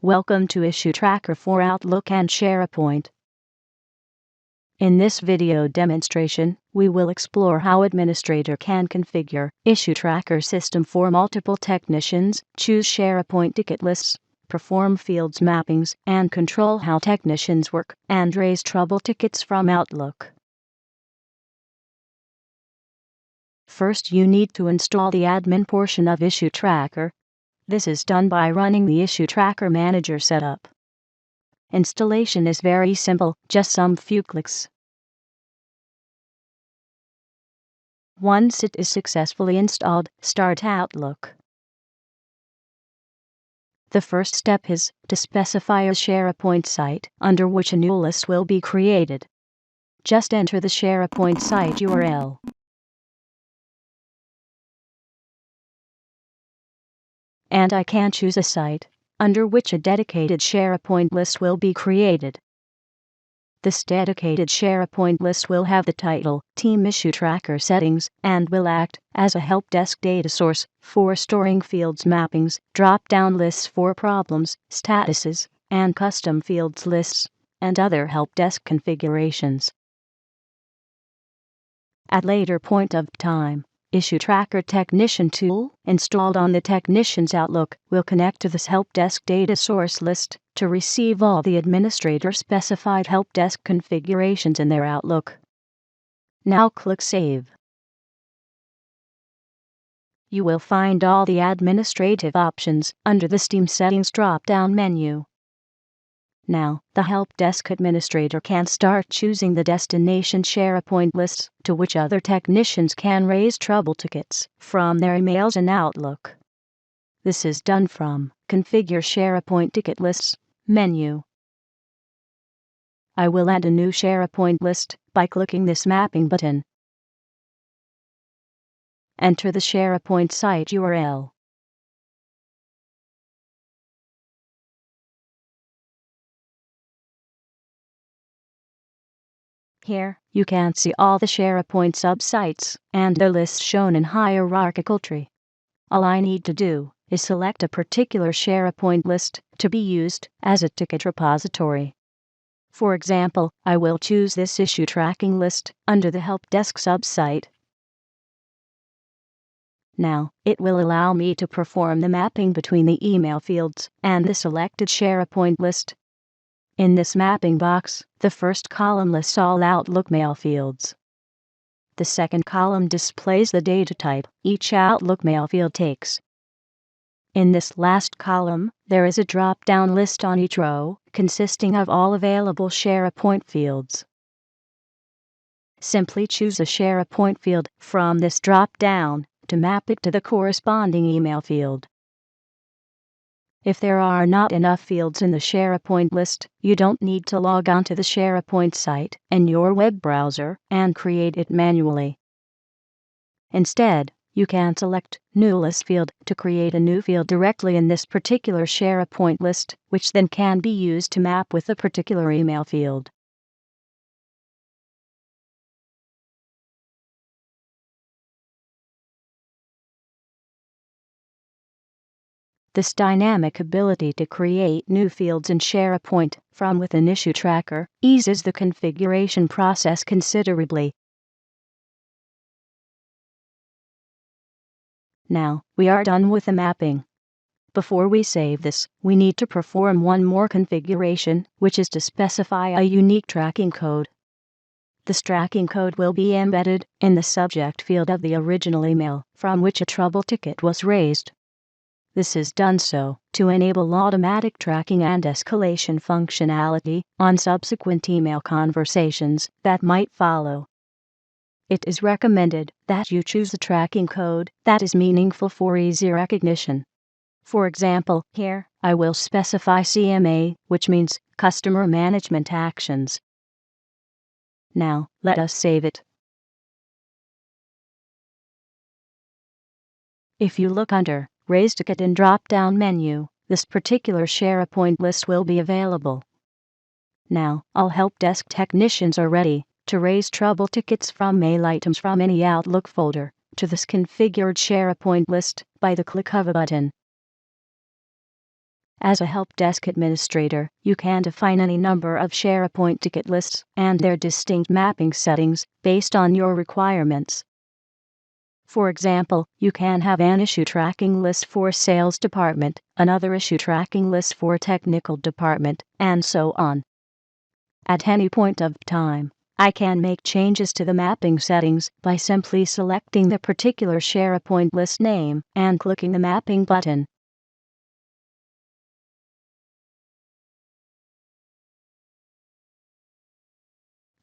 Welcome to Issue Tracker for Outlook and SharePoint. In this video demonstration, we will explore how administrator can configure Issue Tracker system for multiple technicians, choose SharePoint ticket lists, perform fields mappings, and control how technicians work and raise trouble tickets from Outlook. First, you need to install the admin portion of Issue Tracker. This is done by running the Issue Tracker Manager setup. Installation is very simple, just some few clicks. Once it is successfully installed, start Outlook. The first step is to specify a SharePoint site under which a new list will be created. Just enter the SharePoint site URL. And I can choose a site under which a dedicated SharePoint list will be created. This dedicated SharePoint list will have the title, Team Issue Tracker Settings, and will act as a Helpdesk data source for storing fields mappings, drop-down lists for problems, statuses, and custom fields lists, and other Helpdesk configurations. At later point of time, Issue Tracker Technician tool, installed on the Technician's Outlook, will connect to this Helpdesk data source list to receive all the administrator-specified Helpdesk configurations in their Outlook. Now click Save. You will find all the administrative options under the Team Settings drop-down menu. Now, the Helpdesk administrator can start choosing the destination SharePoint lists to which other technicians can raise trouble tickets from their emails and Outlook. This is done from Configure SharePoint Ticket Lists menu. I will add a new SharePoint list by clicking this mapping button. Enter the SharePoint site URL. Here, you can see all the SharePoint subsites and their lists shown in hierarchical tree. All I need to do is select a particular SharePoint list to be used as a ticket repository. For example, I will choose this issue tracking list under the Helpdesk subsite. Now, it will allow me to perform the mapping between the email fields and the selected SharePoint list. In this mapping box, the first column lists all Outlook mail fields. The second column displays the data type each Outlook mail field takes. In this last column, there is a drop-down list on each row, consisting of all available SharePoint fields. Simply choose a SharePoint field from this drop-down to map it to the corresponding email field. If there are not enough fields in the SharePoint list, you don't need to log on to the SharePoint site in your web browser and create it manually. Instead, you can select New List field to create a new field directly in this particular SharePoint list, which then can be used to map with the particular email field. This dynamic ability to create new fields in SharePoint from within Issue Tracker eases the configuration process considerably. Now, we are done with the mapping. Before we save this, we need to perform one more configuration, which is to specify a unique tracking code. This tracking code will be embedded in the subject field of the original email from which a trouble ticket was raised. This is done so to enable automatic tracking and escalation functionality on subsequent email conversations that might follow. It is recommended that you choose a tracking code that is meaningful for easy recognition. For example, here, I will specify CMA, which means Customer Management Actions. Now, let us save it. If you look under Raise Ticket in drop-down menu, this particular SharePoint list will be available. Now, all Helpdesk technicians are ready to raise trouble tickets from mail items from any Outlook folder to this configured SharePoint list by the click of a button. As a help desk administrator, you can define any number of SharePoint ticket lists and their distinct mapping settings based on your requirements. For example, you can have an issue tracking list for sales department, another issue tracking list for technical department, and so on. At any point of time, I can make changes to the mapping settings by simply selecting the particular SharePoint list name and clicking the mapping button.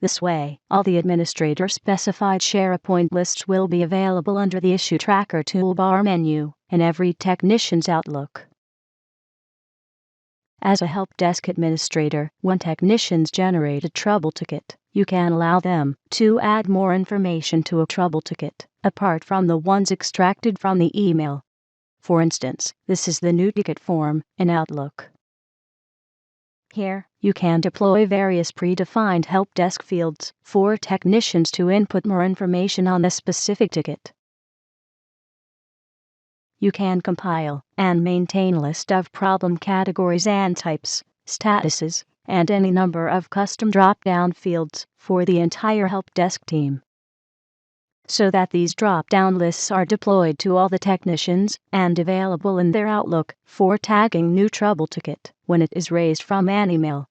This way, all the administrator-specified SharePoint lists will be available under the Issue Tracker toolbar menu in every technician's Outlook. As a help desk administrator, when technicians generate a trouble ticket, you can allow them to add more information to a trouble ticket, apart from the ones extracted from the email. For instance, this is the new ticket form in Outlook. Here, you can deploy various predefined help desk fields for technicians to input more information on the specific ticket. You can compile and maintain a list of problem categories and types, statuses, and any number of custom drop-down fields for the entire help desk team, so that these drop-down lists are deployed to all the technicians and available in their Outlook for tagging new trouble ticket when it is raised from an email.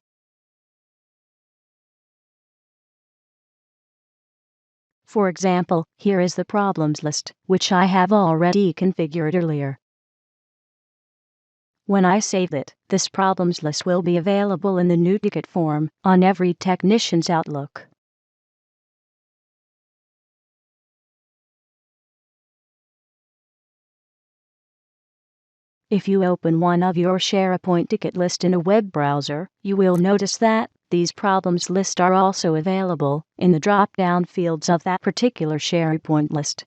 For example, here is the problems list, which I have already configured earlier. When I save it, this problems list will be available in the new ticket form on every technician's Outlook. If you open one of your SharePoint ticket list in a web browser, you will notice that these problems lists are also available in the drop-down fields of that particular SharePoint list.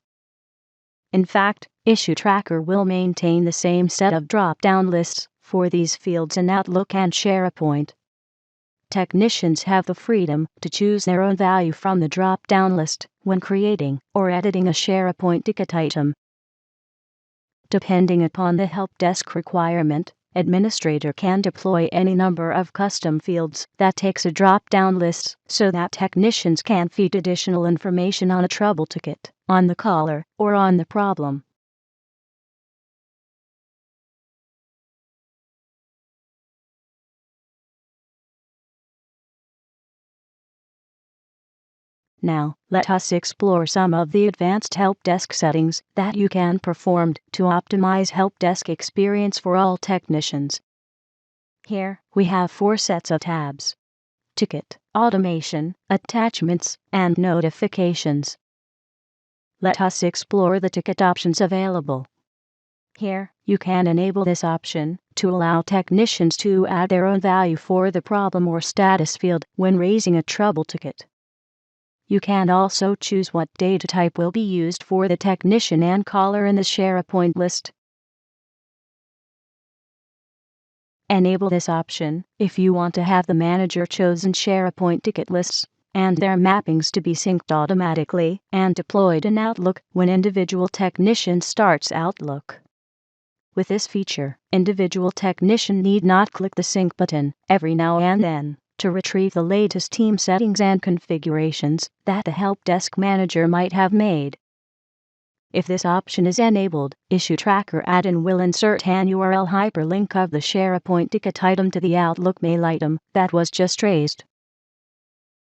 In fact, Issue Tracker will maintain the same set of drop-down lists for these fields in Outlook and SharePoint. Technicians have the freedom to choose their own value from the drop-down list when creating or editing a SharePoint ticket item. Depending upon the help desk requirement, administrator can deploy any number of custom fields that takes a drop-down list so that technicians can feed additional information on a trouble ticket, on the caller, or on the problem. Now, let us explore some of the advanced help desk settings that you can perform to optimize help desk experience for all technicians. Here, we have 4 sets of tabs: Ticket, Automation, Attachments, and Notifications. Let us explore the ticket options available. Here, you can enable this option to allow technicians to add their own value for the problem or status field when raising a trouble ticket. You can also choose what data type will be used for the technician and caller in the SharePoint list. Enable this option if you want to have the manager-chosen SharePoint ticket lists and their mappings to be synced automatically and deployed in Outlook when individual technician starts Outlook. With this feature, individual technician need not click the sync button every now and then to retrieve the latest team settings and configurations that the help desk manager might have made. If this option is enabled, Issue Tracker add-in will insert an URL hyperlink of the SharePoint ticket item to the Outlook mail item that was just raised.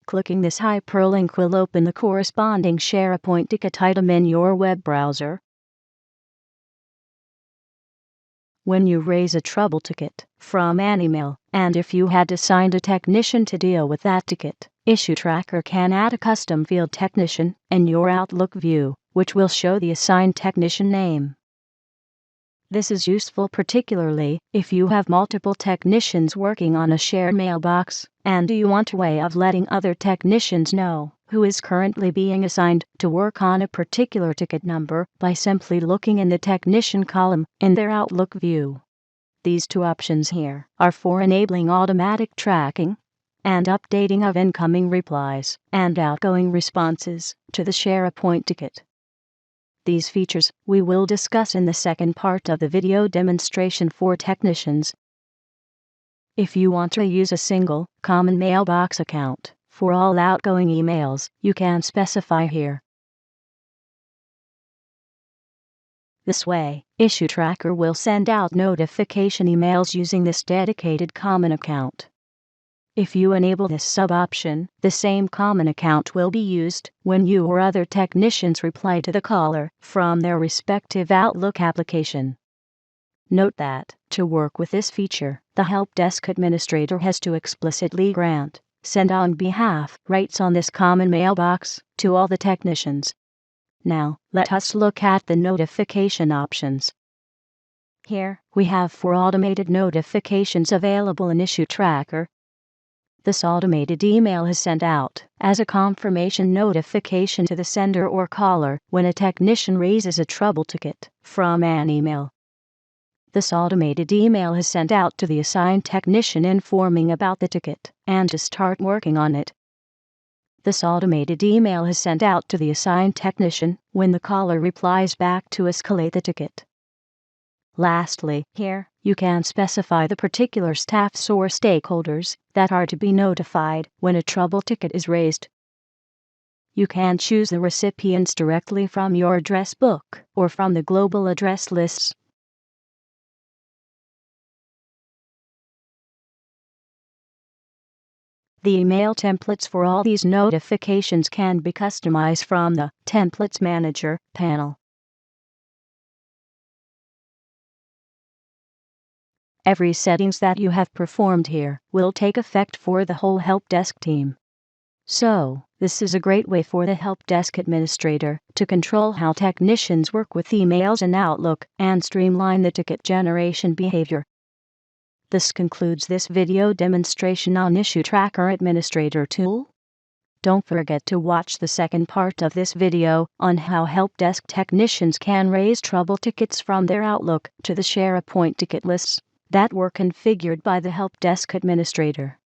Clicking this hyperlink will open the corresponding SharePoint ticket item in your web browser. When you raise a trouble ticket from an email, and if you had assigned a technician to deal with that ticket, Issue Tracker can add a custom field technician in your Outlook view, which will show the assigned technician name. This is useful particularly if you have multiple technicians working on a shared mailbox, and you want a way of letting other technicians know who is currently being assigned to work on a particular ticket number by simply looking in the technician column in their Outlook view. These 2 options here are for enabling automatic tracking and updating of incoming replies and outgoing responses to the SharePoint ticket. These features we will discuss in the second part of the video demonstration for technicians. If you want to use a single, common mailbox account for all outgoing emails, you can specify here. This way, Issue Tracker will send out notification emails using this dedicated common account. If you enable this sub-option, the same common account will be used when you or other technicians reply to the caller from their respective Outlook application. Note that, to work with this feature, the Helpdesk administrator has to explicitly grant send on behalf rights on this common mailbox to all the technicians. Now, let us look at the notification options. Here, we have 4 automated notifications available in Issue Tracker. This automated email is sent out as a confirmation notification to the sender or caller when a technician raises a trouble ticket from an email. This automated email is sent out to the assigned technician informing about the ticket and to start working on it. This automated email is sent out to the assigned technician when the caller replies back to escalate the ticket. Lastly, here, you can specify the particular staffs or stakeholders that are to be notified when a trouble ticket is raised. You can choose the recipients directly from your address book or from the global address lists. The email templates for all these notifications can be customized from the Templates Manager panel. Every settings that you have performed here will take effect for the whole Helpdesk team. So, this is a great way for the Helpdesk administrator to control how technicians work with emails and Outlook and streamline the ticket generation behavior. This concludes this video demonstration on Issue Tracker Administrator tool. Don't forget to watch the second part of this video on how Helpdesk technicians can raise trouble tickets from their Outlook to the SharePoint ticket lists that were configured by the Helpdesk administrator.